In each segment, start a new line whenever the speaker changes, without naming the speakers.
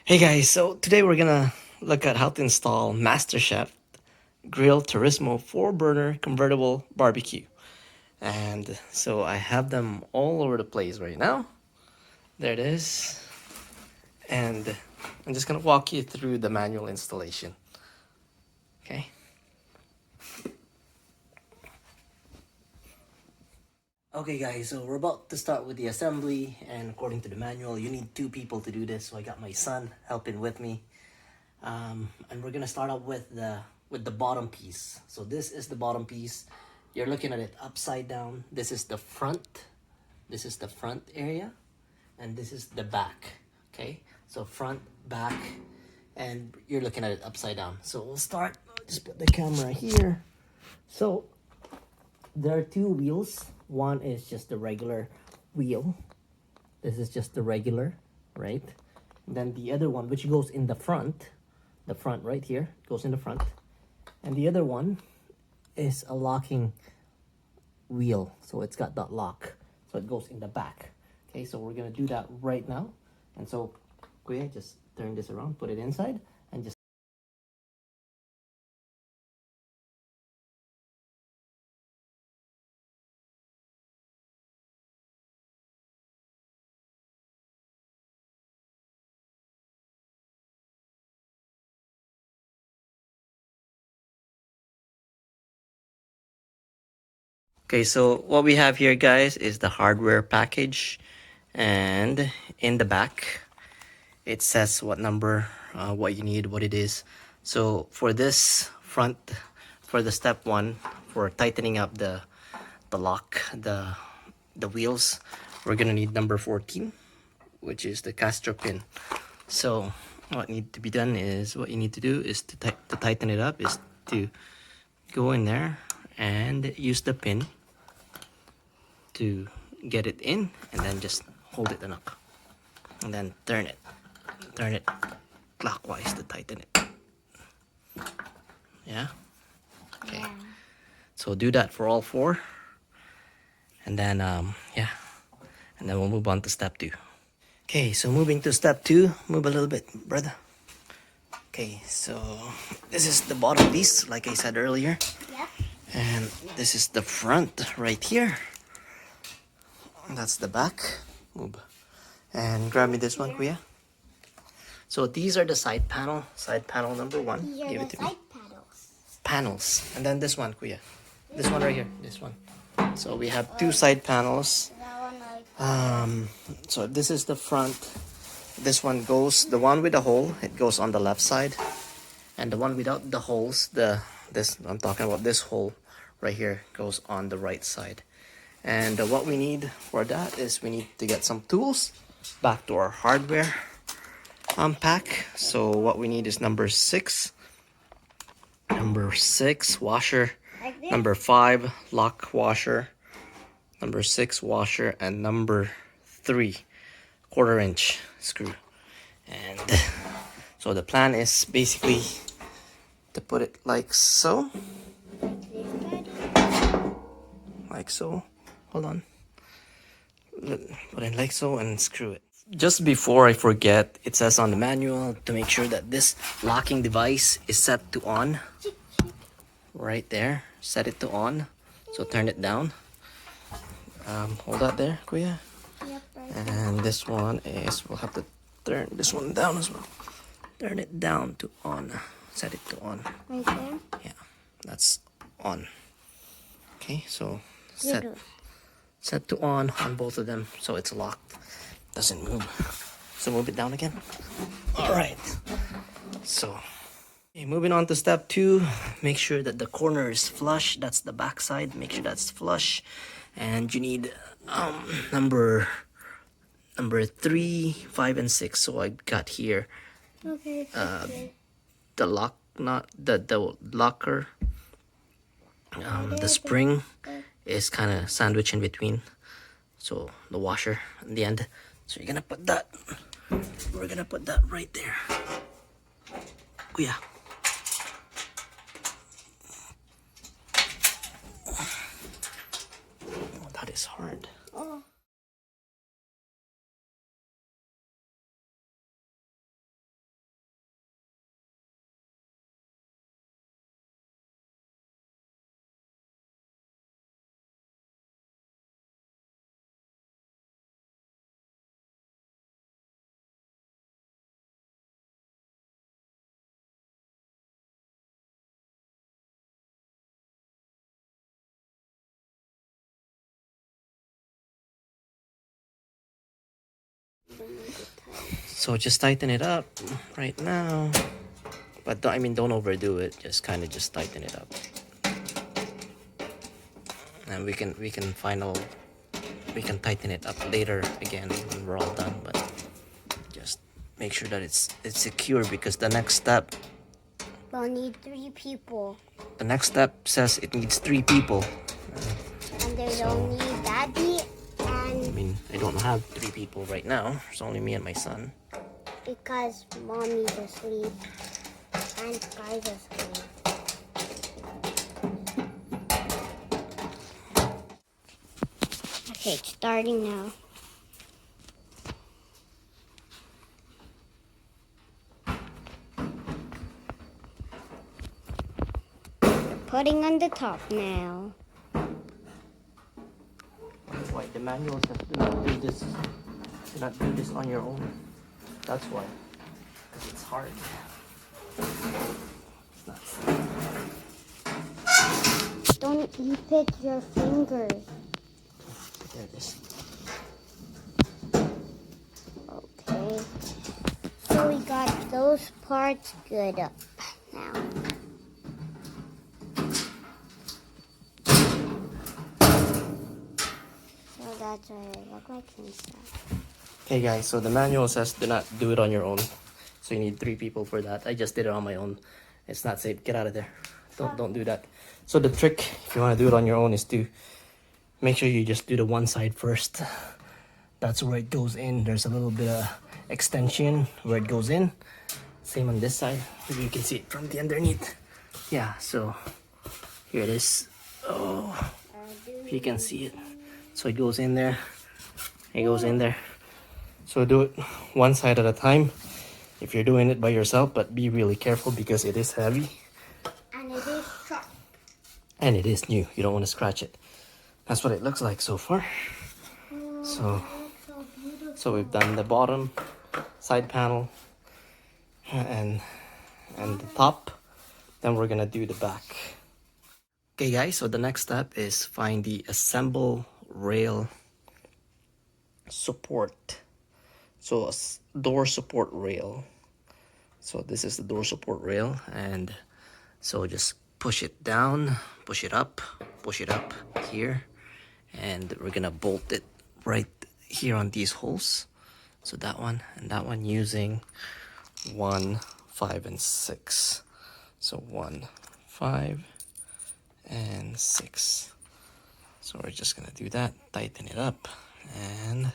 Hey guys, so today we're gonna look at how to install MasterChef Grill Turismo 4-burner convertible barbecue. And so I have them all over the place right now. There it is. And I'm just gonna walk you through the manual installation. Okay. Okay guys, so we're about to start with the assembly, and according to the manual, you need 2 people to do this. So I got my son helping with me. And we're gonna start out with the bottom piece. So this is the bottom piece. You're looking at it upside down. This is the front. This is the front area, and this is the back. Okay, so front, back, and you're looking at it upside down. So we'll start. Just put the camera here. So there are 2 wheels. One is just the regular wheel. This is just the regular, right? And then the other one, which goes in the front right here, goes in the front. And the other one is a locking wheel. So it's got that lock. So it goes in the back. Okay, so we're gonna do that right now. And so, Kuya, just turn this around, put it inside, and just Okay, so what we have here, guys, is the hardware package, and in the back it says what number, what you need, what it is. So for this front, for the step 1, for tightening up the lock, the wheels, we're gonna need number 14, which is the caster pin. So what need to be done is, what you need to do is to tighten it up is to go in there and use the pin to get it in, and then just hold it enough, and then turn it clockwise to tighten it. Yeah. Okay. Yeah. So do that for all 4, and then yeah, and then we'll move on to step 2. Okay, so moving to step 2, move a little bit, brother. Okay, so this is the bottom piece, like I said earlier. Yep. And this is the front right here. That's the back. Move. And grab me this one, Kuya. So these are the side panel number 1. Give it to me. Panels. And then this one, Kuya. This one right here. This one. So we have 2 side panels. So this is the front. This one goes, the one with the hole, it goes on the left side, and the one without the holes, this I'm talking about, this hole right here, goes on the right side. And what we need for that is we need to get some tools. Back to our hardware pack. So what we need is number 6 washer, number 5 lock washer, number 6 washer, and number 3 1/4-inch screw. And so the plan is basically to put it like so, hold on, put it like so and screw it. Just before I forget, it says on the manual to make sure that this locking device is set to on. Right there, set it to on. So turn it down. Hold that there, Kuya. Yep, right. And this one is, we'll have to turn this one down as well. Turn it down to on. Set it to on. Right there? Yeah, that's on. Okay, so set to on both of them, so it's locked. Doesn't move. So move it down again. Alright. So moving on to step 2, make sure that the corner is flush. That's the back side. Make sure that's flush. And you need number 3, 5, and 6. So I got here the lock, not the locker. The spring is kind of sandwiched in between. So the washer in the end. So you're gonna put that. We're gonna put that right there. Oh yeah. Oh, that is hard. So just tighten it up right now. But don't overdo it. Just kind of just tighten it up. And we can tighten it up later again when we're all done, but just make sure that it's secure, because the next step
we'll need 3 people.
The next step says it needs 3 people.
And there's only Daddy and...
I don't have 3 people right now. It's only me and my son.
Because Mommy's asleep and Sky's asleep. Okay, it's starting now. Putting on the top now.
That's why the manual says do not do this. Do not do this on your own. That's why. Because it's hard. It's not safe.
Don't eat it your fingers.
There it is.
Okay. So we got those parts good up now. That's what it looks like inside.
Okay guys, so the manual says do not do it on your own. So you need 3 people for that. I just did it on my own. It's not safe. Get out of there. Don't do that. So the trick, if you want to do it on your own, is to make sure you just do the one side first. That's where it goes in. There's a little bit of extension where it goes in. Same on this side. Maybe you can see it from the underneath. Yeah, so here it is. Oh, if you can see it. So it goes in there. It goes in there. So do it one side at a time if you're doing it by yourself, but be really careful because it is heavy.
And it is sharp.
And it is new. You don't want to scratch it. That's what it looks like so far. So we've done the bottom, side panel, and the top. Then we're gonna do the back. Okay guys, so the next step is find the assemble rail support. So a door support rail. So this is the door support rail, and so just push it down, push it up here, and we're gonna bolt it right here on these holes. So that one and that one using 1, 5, and 6. So 1, 5, and 6. So we're just gonna do that, tighten it up, and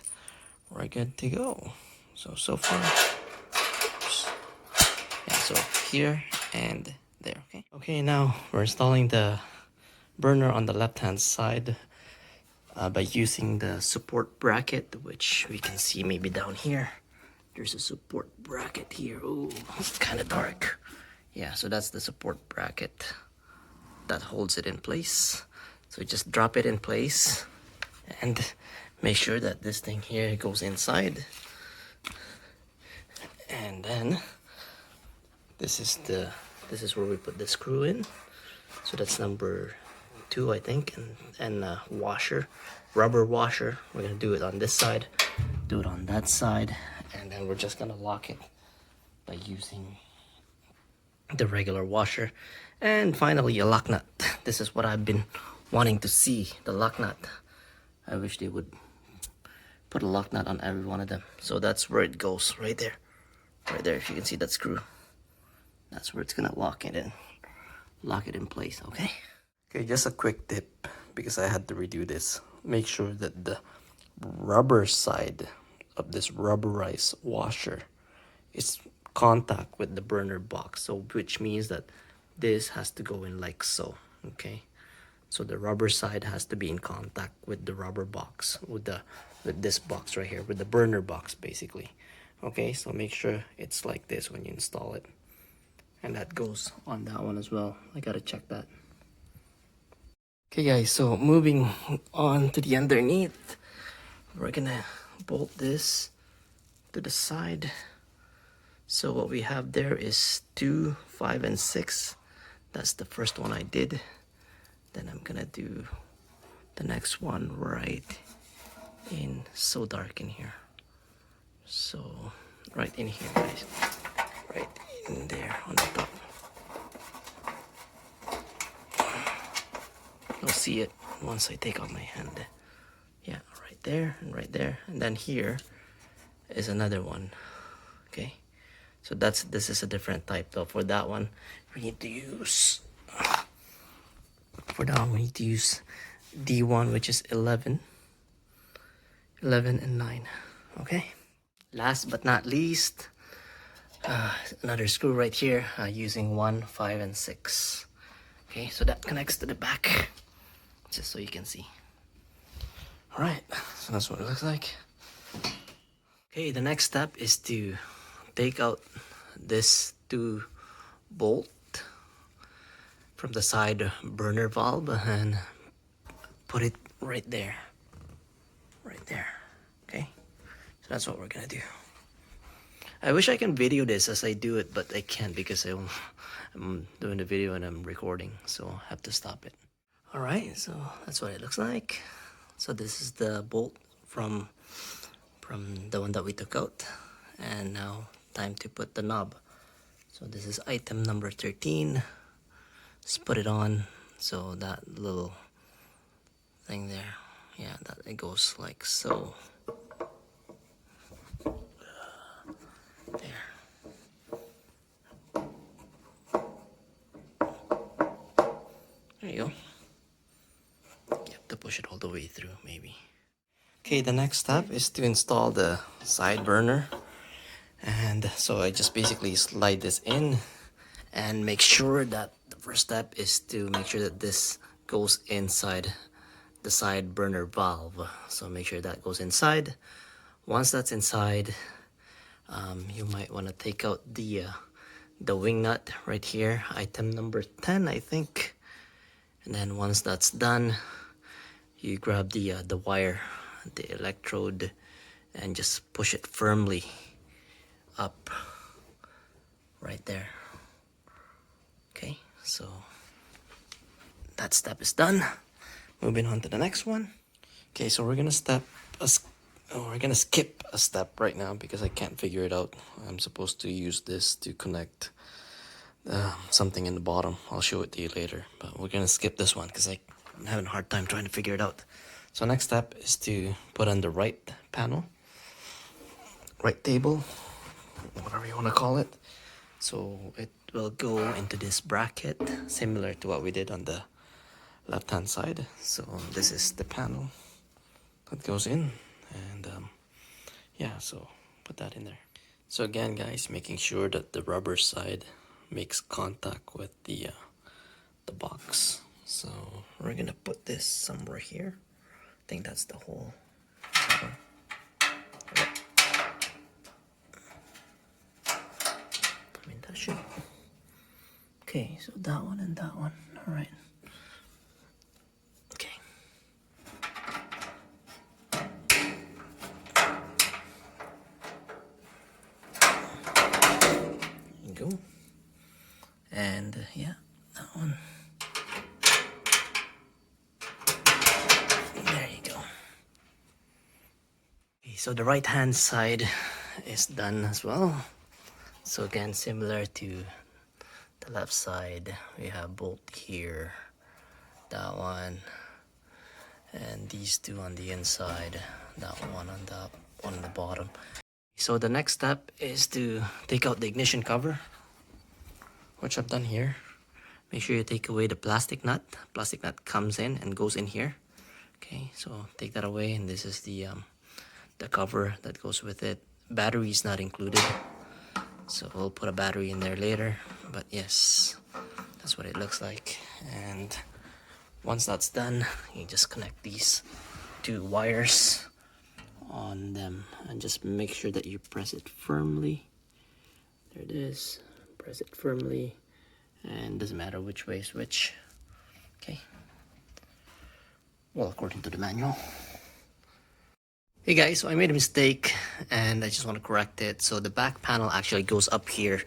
we're good to go. So far, yeah, so here and there. Okay, now we're installing the burner on the left hand side by using the support bracket, which we can see maybe down here. There's a support bracket here. Oh, it's kind of dark. Yeah, so that's the support bracket that holds it in place. So just drop it in place and make sure that this thing here goes inside. And then this is where we put the screw in. So that's number 2, I think, and a washer, rubber washer. We're gonna do it on this side, do it on that side, and then we're just gonna lock it by using the regular washer. And finally, a lock nut. This is what I've been wanting to see, the lock nut. I wish they would put a lock nut on every one of them. So that's where it goes, right there. Right there, if you can see that screw. That's where it's gonna lock it in place, okay? Okay, just a quick tip, because I had to redo this. Make sure that the rubber side of this rubberized washer is contact with the burner box, so which means that this has to go in like so, okay? So the rubber side has to be in contact with the rubber box, with this box right here, with the burner box basically. Okay, so make sure it's like this when you install it. And that goes on that one as well. I gotta check that. Okay guys, so moving on to the underneath, we're gonna bolt this to the side. So what we have there is 2, 5, and 6. That's the first one I did. Then I'm gonna do the next one right in. So dark in here. So right in here, guys, right in there on the top. You'll see it once I take off my hand. Yeah, right there and right there, and then here is another one. Okay, so this is a different type though. For that one we need to use D1, which is 11 and 9. Okay, last but not least, another screw right here, using 1, 5 and 6. Okay, so that connects to the back, just so you can see. All right, so that's what it looks like. Okay, the next step is to take out this 2 bolt from the side burner valve and put it right there. Okay, so that's what we're gonna do. I wish I can video this as I do it, but I can't because I'm doing the video and I'm recording, so I have to stop it. All right, so that's what it looks like. So this is the bolt from the one that we took out, and now time to put the knob. So this is item number 13. Just put it on, so that little thing there, yeah, that it goes like so. There. There you go. You have to push it all the way through, maybe. Okay, the next step is to install the side burner. And so I just basically slide this in and make sure that the first step is to make sure that this goes inside the side burner valve. So make sure that goes inside. Once that's inside, you might want to take out the wing nut right here, item number 10, I think. And then once that's done, you grab the wire, the electrode, and just push it firmly up right there. Okay, so that step is done. Moving on to the next one. Okay, so we're gonna skip a step right now because I can't figure it out. I'm supposed to use this to connect something in the bottom. I'll show it to you later, but we're gonna skip this one because I'm having a hard time trying to figure it out. So next step is to put on the right panel, right table, whatever you want to call it. So it will go into this bracket similar to what we did on the left hand side. So this is the panel that goes in, and yeah, so put that in there. So again, guys, making sure that the rubber side makes contact with the box. So we're gonna put this somewhere here. I think that's the hole. I mean, that should. Okay, so that one and that one. All right. Okay. There you go. And yeah, that one. There you go. Okay, so the right hand side is done as well. So again, similar to the left side, we have bolt here, that one, and these two on the inside, that one on the bottom. So the next step is to take out the ignition cover, which I've done here. Make sure you take away the plastic nut. Plastic nut comes in and goes in here. Okay, so take that away, and this is the cover that goes with it. Battery is not included, so we'll put a battery in there later, but yes, that's what it looks like. And once that's done, you just connect these 2 wires on them and just make sure that you press it firmly. There it is. Press it firmly, and doesn't matter which way is which. Okay, well, according to the manual. Hey guys, so I made a mistake and I just want to correct it. So the back panel actually goes up here,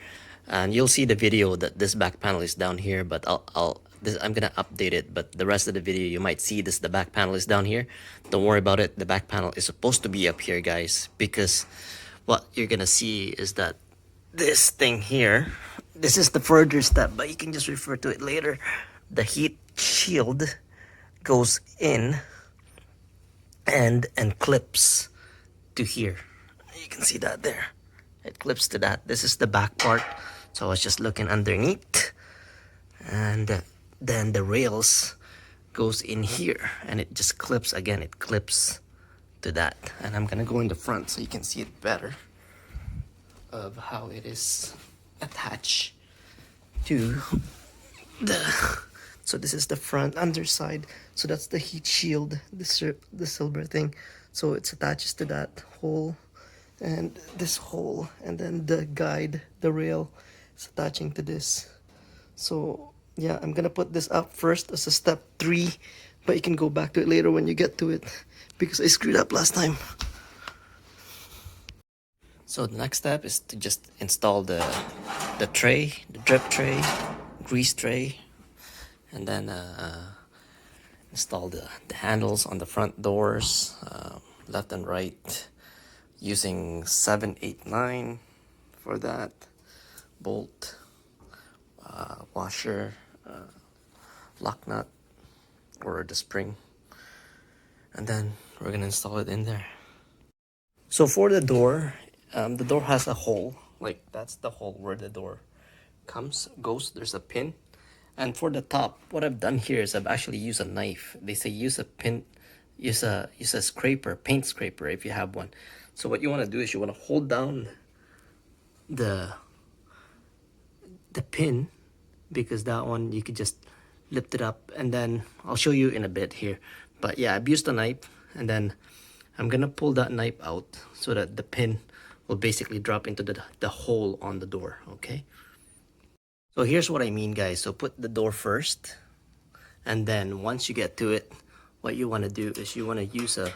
and you'll see the video that this back panel is down here, but I'm gonna update it. But the rest of the video you might see the back panel is down here. Don't worry about it. The back panel is supposed to be up here, guys, because what you're gonna see is that this thing here, this is the further step, but you can just refer to it later. The heat shield goes in and clips to here. You can see that there. It clips to that. This is the back part. So I was just looking underneath, and then the rails goes in here, and it just clips again. It clips to that, and I'm gonna go in the front so you can see it better of how it is attached to the. So this is the front underside. So that's the heat shield, the silver thing. So it's attaches to that hole and this hole, and then the guide, the rail, is attaching to this. So yeah, I'm gonna put this up first as a step 3, but you can go back to it later when you get to it, because I screwed up last time. So the next step is to just install the tray, the drip tray, grease tray, and then install the handles on the front doors, left and right, using 7, 8, 9 for that, bolt, washer, lock nut, or the spring, and then we're gonna install it in there. So for the door has a hole, like that's the hole where the door goes. There's a pin. And for the top, what I've done here is I've actually used a knife. They say use a scraper, paint scraper, if you have one. So what you want to do is you want to hold down the pin, because that one you could just lift it up, and then I'll show you in a bit here. But yeah, I've used a knife, and then I'm gonna pull that knife out so that the pin will basically drop into the hole on the door. Okay. So here's what I mean, guys. So put the door first, and then once you get to it, what you want to do is you want to use a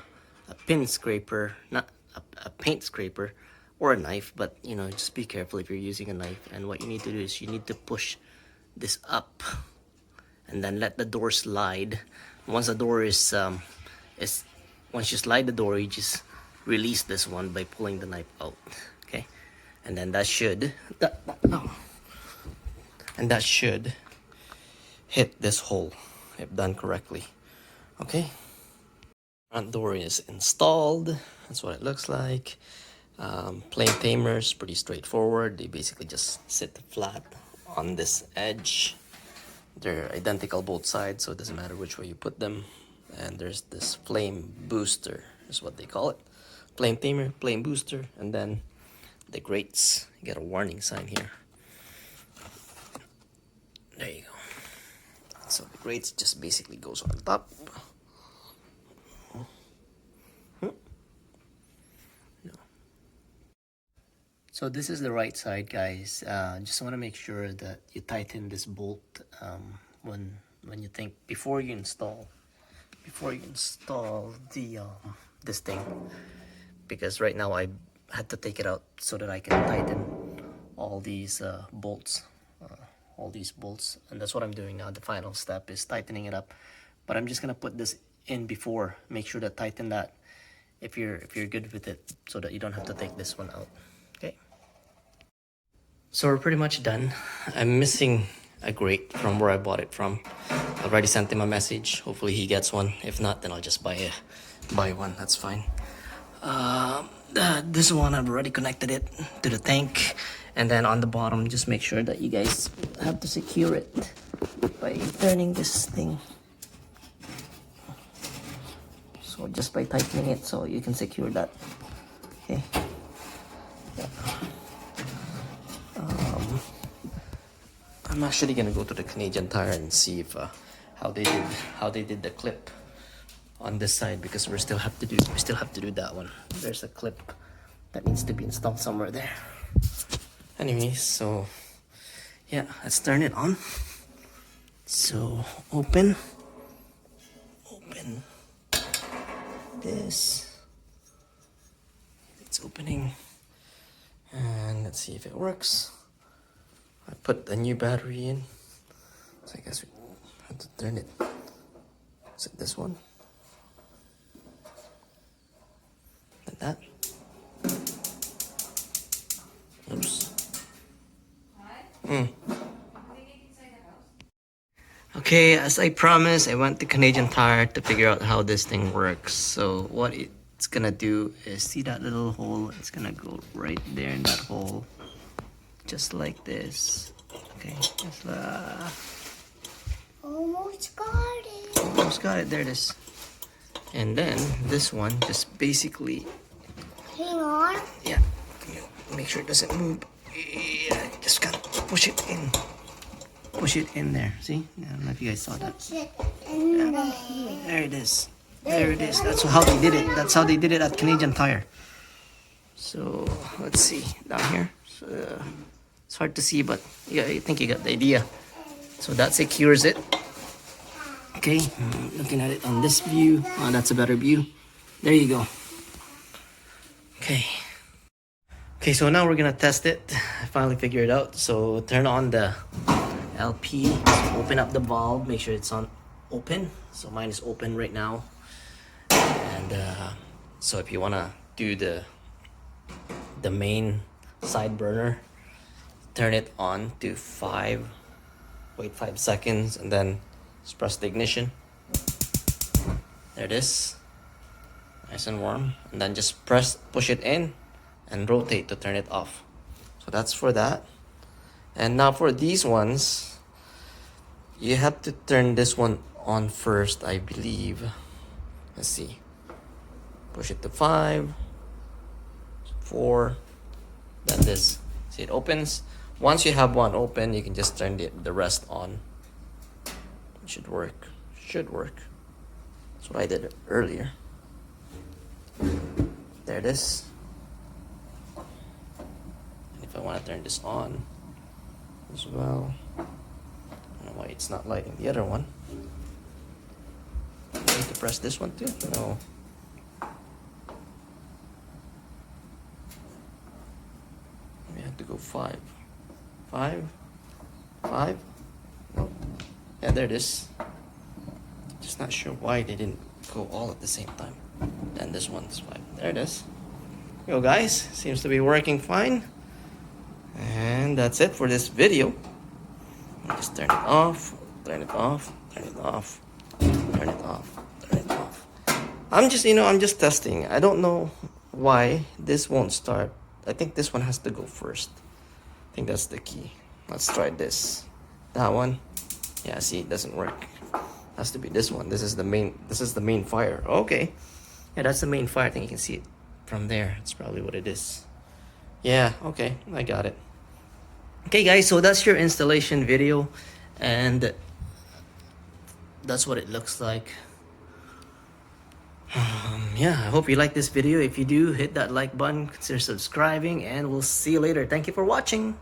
pin scraper, not a paint scraper, or a knife, but you know, just be careful if you're using a knife. And what you need to do is you need to push this up, and then let the door slide. Once the door is once you slide the door, you just release this one by pulling the knife out. Okay, and then that should hit this hole if done correctly. Okay, front door is installed. That's what it looks like. Plain tamers, pretty straightforward. They basically just sit flat on this edge. They're identical both sides, so it doesn't matter which way you put them. And there's this flame booster, is what they call it. Flame tamer, flame booster, and then the grates. You get a warning sign here. There you go. So the grates just basically goes on top. So this is the right side, guys. Just want to make sure that you tighten this bolt when you think before you install the this thing, because right now I had to take it out so that I can tighten all these bolts. And that's what I'm doing now. The final step is tightening it up, but I'm just gonna put this in before, make sure to tighten that if you're good with it, so that you don't have to take this one out. Okay, so we're pretty much done. I'm missing a grate from where I bought it from. I've already sent him a message. Hopefully he gets one. If not, then I'll just buy one. That's fine. This one, I've already connected it to the tank, and then on the bottom, just make sure that you guys have to secure it by turning this thing. So just by tightening it, so you can secure that. Okay. Yeah. I'm actually gonna go to the Canadian Tire and see if how they did the clip on this side, because we still have to do that one. There's a clip that needs to be installed somewhere there. Anyways, so yeah, let's turn it on. So open this. It's opening, and let's see if it works. I put a new battery in, so I guess we have to turn it. Is it this one? Like that. Okay, as I promised, I went to Canadian Tire to figure out how this thing works. So what it's gonna do is, see that little hole? It's gonna go right there in that hole, just like this. Okay, just
Almost got it.
almost got it. There it is. And then this one just basically,
Hang on.
yeah, make sure it doesn't move. Yeah, just gotta push it in. Push it in there. See? I don't know if you guys saw that.
Push it in there.
There it is. There it is. That's how they did it. That's how they did it at Canadian Tire. So let's see down here. So, it's hard to see, but yeah, I think you got the idea. So that secures it. Okay, looking at it on this view. Oh, that's a better view. There you go. Okay. Okay, so now we're gonna test it. I finally figured it out. So turn on the LP, open up the valve, make sure it's on open. So mine is open right now. And so if you wanna do the main side burner, turn it on to 5, wait 5 seconds, and then just press the ignition. There it is, nice and warm. And then just push it in and rotate to turn it off. So that's for that. And now for these ones, you have to turn this one on first, I believe. Let's see. Push it to 5, 4, then this. See, it opens. Once you have one open, you can just turn the rest on. It should work. Should work. That's what I did earlier. There it is. And if I want to turn this on as well, I don't know why it's not lighting the other one. I need to press this one too? No. We have to go 5. 5? 5? No. Yeah, there it is. Just not sure why they didn't go all at the same time. And this one's 5. There it is. There you go, guys. Seems to be working fine. And that's it for this video. Just turn it off, turn it off, turn it off, turn it off, turn it off. I'm just testing. I don't know why this won't start. I think this one has to go first. I think that's the key. Let's try this. That one. Yeah, see, it doesn't work. Has to be this one. This is the main fire. Okay. Yeah, that's the main fire. I think you can see it from there. That's probably what it is. Yeah, okay, I got it. Okay guys, so that's your installation video, and that's what it looks like. Yeah, I hope you like this video. If you do, hit that like button, consider subscribing, and we'll see you later. Thank you for watching.